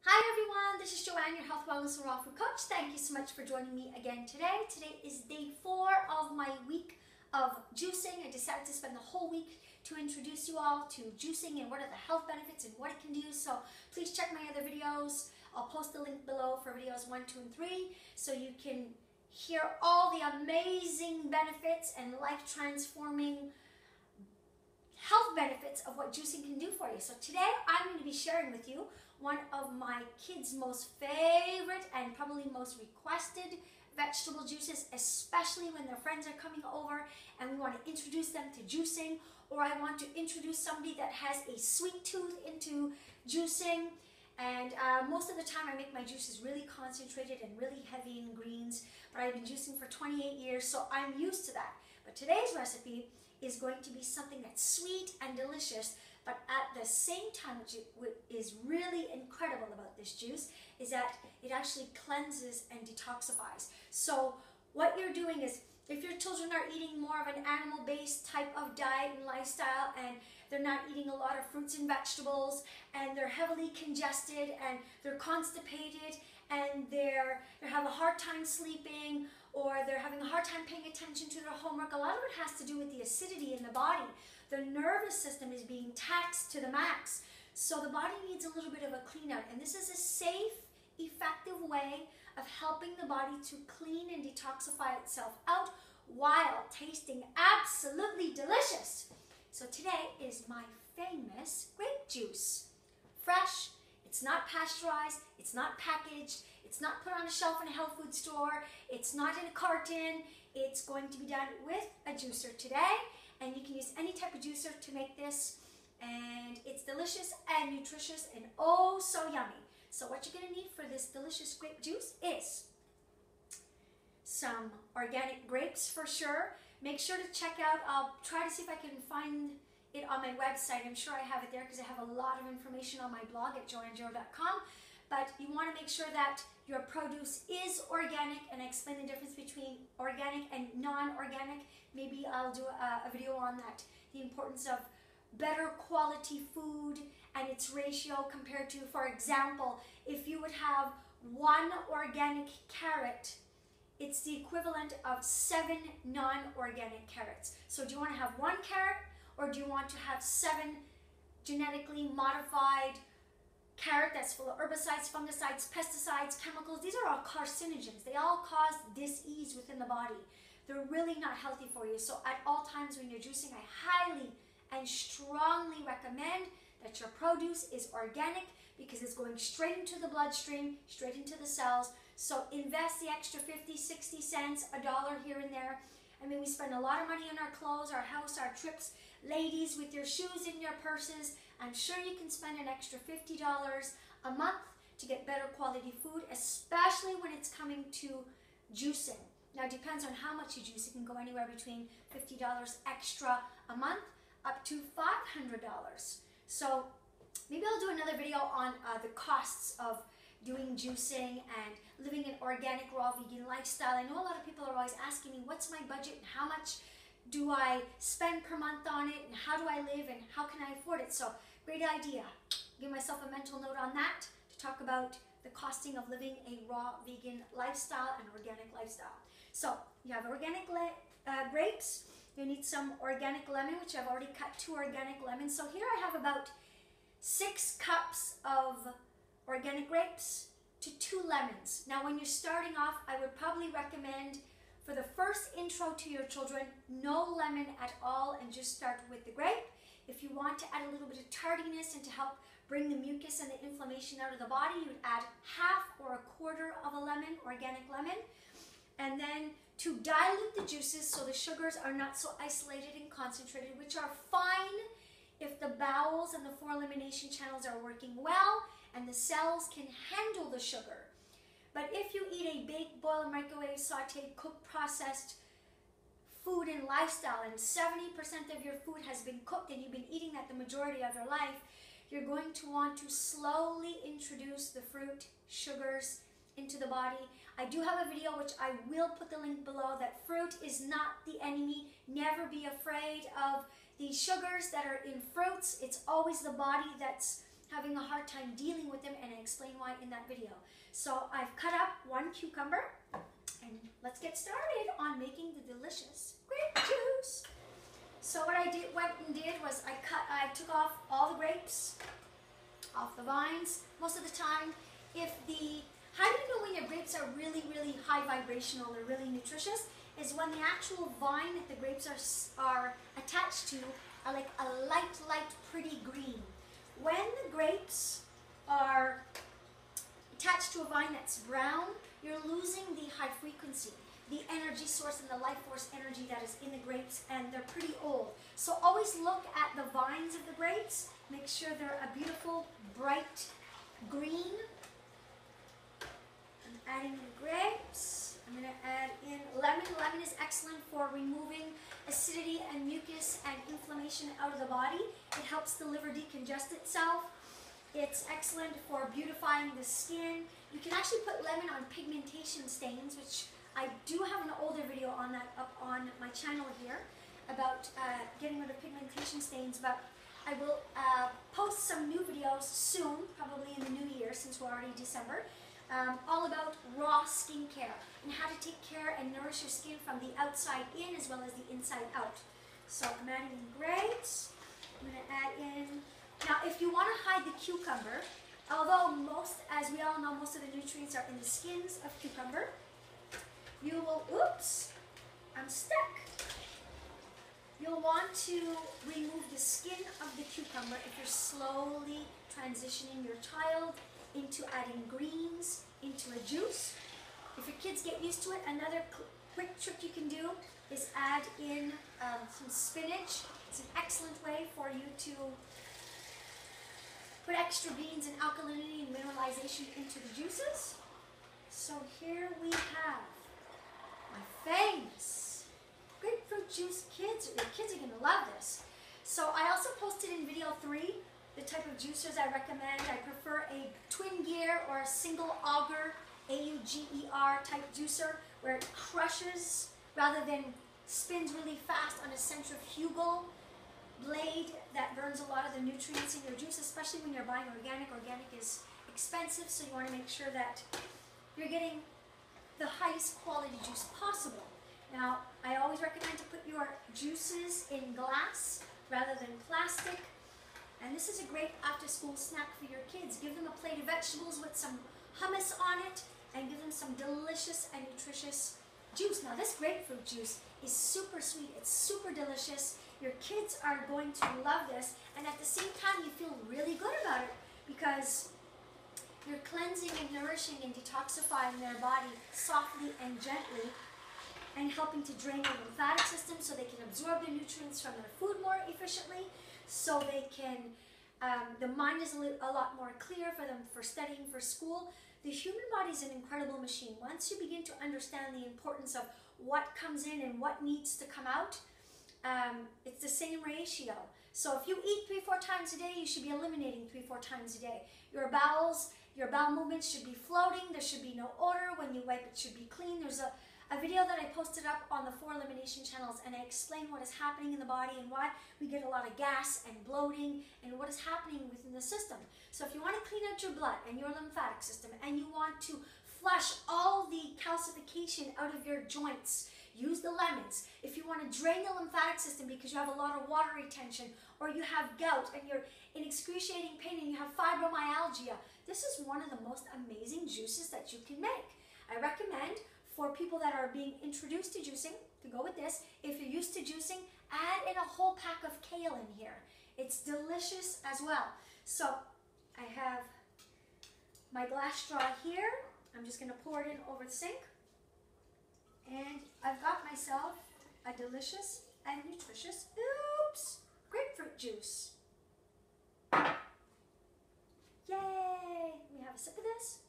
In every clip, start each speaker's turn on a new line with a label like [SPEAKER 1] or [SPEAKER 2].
[SPEAKER 1] Hi everyone, this is Joanne, your health, wellness, and raw food coach. Thank you so much for joining me again today. Today is day 4 of my week of juicing. I decided to spend the whole week to introduce you all to juicing and what are the health benefits and what it can do. So please check my other videos. I'll post the link below for videos 1, 2, and 3 so you can hear all the amazing benefits and life-transforming health benefits of what juicing can do for you. So today I'm going to be sharing with you one of my kids' most favorite and probably most requested vegetable juices, especially when their friends are coming over and we want to introduce them to juicing, or I want to introduce somebody that has a sweet tooth into juicing. And most of the time I make my juices really concentrated and really heavy in greens, but I've been juicing for 28 years, so I'm used to that. But today's recipe is going to be something that's sweet and delicious, but at the same time, what is really incredible about this juice is that it actually cleanses and detoxifies. So what you're doing is, if your children are eating more of an animal-based type of diet and lifestyle, and they're not eating a lot of fruits and vegetables, and they're heavily congested, and they're constipated, and they have a hard time sleeping, or they're having a hard time paying attention to their homework, a lot of it has to do with the acidity in the body. The nervous system is being taxed to the max, so the body needs a little bit of a clean out, and this is a safe, effective way of helping the body to clean and detoxify itself out while tasting absolutely delicious. So today is my famous grape juice. Fresh, it's not pasteurized, it's not packaged, it's not put on a shelf in a health food store, it's not in a carton. It's going to be done with a juicer today, and you can use any type of juicer to make this, and it's delicious and nutritious and oh so yummy. So what you're going to need for this delicious grape juice is some organic grapes for sure. Make sure to check out, I'll try to see if I can find it on my website. I'm sure I have it there because I have a lot of information on my blog at joannejero.com. But you want to make sure that your produce is organic, and I explain the difference between organic and non-organic. Maybe I'll do a video on that, the importance of better quality food and its ratio compared to, for example, if you would have 1 organic carrot, it's the equivalent of 7 non-organic carrots. So do you want to have 1 carrot, or do you want to have 7 genetically modified carrot that's full of herbicides, fungicides, pesticides, chemicals? These are all carcinogens. They all cause dis-ease within the body. They're really not healthy for you. So at all times when you're juicing, I highly and strongly recommend that your produce is organic, because it's going straight into the bloodstream, straight into the cells. So invest the extra 50, 60 cents, $1 here and there. I mean, we spend a lot of money on our clothes, our house, our trips. Ladies, with your shoes in your purses, I'm sure you can spend an extra $50 a month to get better quality food, especially when it's coming to juicing. Now, it depends on how much you juice. It can go anywhere between $50 extra a month up to $500. So maybe I'll do another video on the costs of doing juicing and living an organic, raw, vegan lifestyle. I know a lot of people are always asking me, what's my budget and how much do I spend per month on it, and how do I live, and how can I afford it? So great idea. Give myself a mental note on that to talk about the costing of living a raw, vegan lifestyle and organic lifestyle. So you have organic grapes. You need some organic lemon, which I've already cut 2 organic lemons. So here I have about 6 cups of organic grapes to 2 lemons. Now when you're starting off, I would probably recommend, for the first intro to your children, no lemon at all, and just start with the grape. If you want to add a little bit of tardiness and to help bring the mucus and the inflammation out of the body, you would add half or a quarter of a lemon, organic lemon. And then to dilute the juices so the sugars are not so isolated and concentrated, which are fine if the bowels and the 4 elimination channels are working well and the cells can handle the sugar. But if you eat a baked, boiled, microwave, sauteed, cooked, processed food and lifestyle, and 70% of your food has been cooked and you've been eating that the majority of your life, you're going to want to slowly introduce the fruit, sugars into the body. I do have a video, which I will put the link below, that fruit is not the enemy. Never be afraid of the sugars that are in fruits. It's always the body that's having a hard time dealing with them, and I explain why in that video. So I've cut up 1 cucumber, and let's get started on making the delicious grape juice. So what I went and did was I took off all the grapes off the vines. Most of the time, how do you know when your grapes are really, really high vibrational, they're really nutritious, is when the actual vine that the grapes are attached to are like a light, pretty green. When the grapes are attached to a vine that's brown, you're losing the high frequency, the energy source and the life force energy that is in the grapes, and they're pretty old. So always look at the vines of the grapes. Make sure they're a beautiful, bright green. I'm adding in grapes. I'm going to add in lemon. Lemon is excellent for removing acidity and mucus and inflammation out of the body. It helps the liver decongest itself. It's excellent for beautifying the skin. You can actually put lemon on pigmentation stains, which I do have an older video on that up on my channel here about getting rid of pigmentation stains, but I will post some new videos soon, probably in the new year since we're already December, all about raw skincare and how to take care and nourish your skin from the outside in as well as the inside out. So I'm adding in grapes. I'm going to add in, now if you want to hide the cucumber, although as we all know, most of the nutrients are in the skins of cucumber, you will, oops, I'm stuck. You'll want to remove the skin of the cucumber if you're slowly transitioning your child into adding greens into a juice. If your kids get used to it, another quick trick you can do is add in some spinach. It's an excellent way for you to put extra beans and alkalinity and mineralization into the juices. So here we have my famous grapefruit juice. Your kids are going to love this. So I also posted in video 3 the type of juicers I recommend. I prefer a twin gear or a single auger, AUGER type juicer, where it crushes rather than spins really fast on a centrifugal blade that burns a lot of the nutrients in your juice, especially when you're buying organic. Organic is expensive, so you want to make sure that you're getting the highest quality juice possible. Now, I always recommend to put your juices in glass rather than plastic. And this is a great after-school snack for your kids. Give them a plate of vegetables with some hummus on it and give them some delicious and nutritious juice. Now, this grapefruit juice is super sweet. It's super delicious. Your kids are going to love this. And at the same time, you feel really good about it because you're cleansing and nourishing and detoxifying their body softly and gently, and helping to drain the lymphatic system so they can absorb the nutrients from their food more efficiently, so they can, the mind is a lot more clear for them for studying for school. The human body is an incredible machine. Once you begin to understand the importance of what comes in and what needs to come out, it's the same ratio. So if you eat 3-4 times a day, you should be eliminating 3-4 times a day. Your bowel movements should be floating. There should be no odor. When you wipe, it should be clean. There's a video that I posted up on the 4 elimination channels, and I explain what is happening in the body and why we get a lot of gas and bloating and what is happening within the system. So if you want to clean out your blood and your lymphatic system, and you want to flush all the calcification out of your joints, use the lemons. If you want to drain the lymphatic system because you have a lot of water retention, or you have gout and you're in excruciating pain and you have fibromyalgia, this is one of the most amazing juices that you can make. I recommend for people that are being introduced to juicing to go with this. If you're used to juicing, add in a whole pack of kale in here. It's delicious as well. So I have my glass straw here. I'm just going to pour it in over the sink. And I've got myself a delicious and nutritious, grapefruit juice. Yay! We have a sip of this.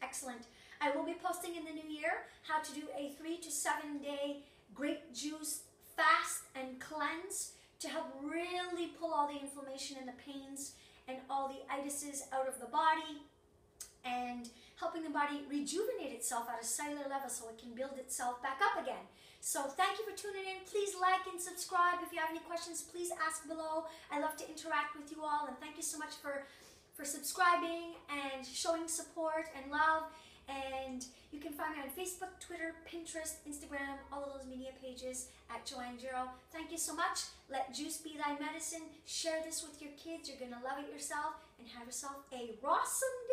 [SPEAKER 1] Excellent. I will be posting in the new year how to do a 3 to 7 day grape juice fast and cleanse to help really pull all the inflammation and the pains and all the itises out of the body. and helping the body rejuvenate itself at a cellular level so it can build itself back up again. So thank you for tuning in. Please like and subscribe. If you have any questions, please ask below. I love to interact with you all, and thank you so much for subscribing and showing support and love. And you can find me on Facebook, Twitter, Pinterest, Instagram, all of those media pages at Joanne Giro. Thank you so much. Let juice be thy medicine. Share this with your kids. You're going to love it yourself, and have yourself a rawesome day.